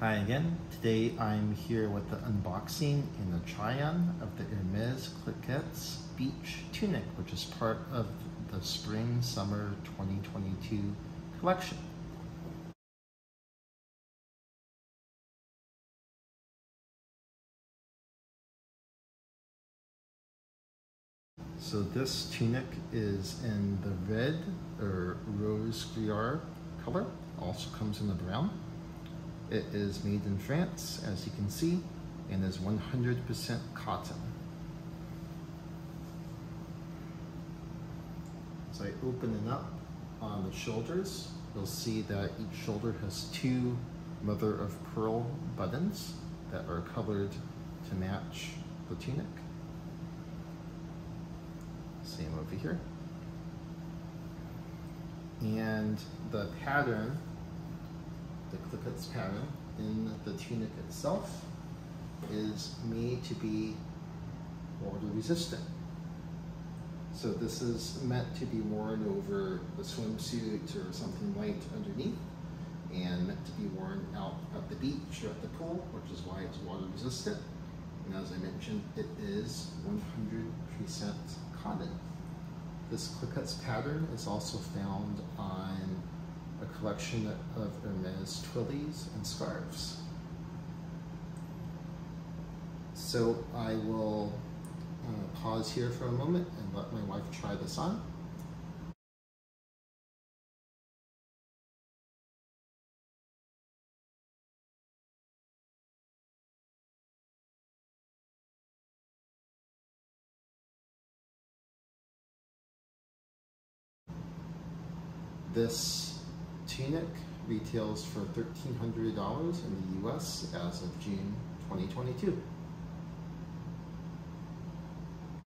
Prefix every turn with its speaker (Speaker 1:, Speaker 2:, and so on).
Speaker 1: Hi again. Today I'm here with the unboxing and the try-on of the Hermès Cliquetis Beach Tunic, which is part of the Spring-Summer 2022 collection. So this tunic is in the red or rose gruyere color, also comes in the brown. It is made in France, as you can see, and is 100% cotton. So I open it up on the shoulders. You'll see that each shoulder has two mother of pearl buttons that are colored to match the tunic. Same over here. And the pattern, the Cliquetis pattern in the tunic itself is made to be water resistant. So this is meant to be worn over the swimsuit or something light underneath, and meant to be worn out at the beach or at the pool, which is why it's water resistant. And as I mentioned, it is 100% cotton. This Cliquetis pattern is also found on a collection of Hermès twillies and scarves. So I will pause here for a moment and let my wife try this on. This tunic retails for $1,300 in the US as of June 2022.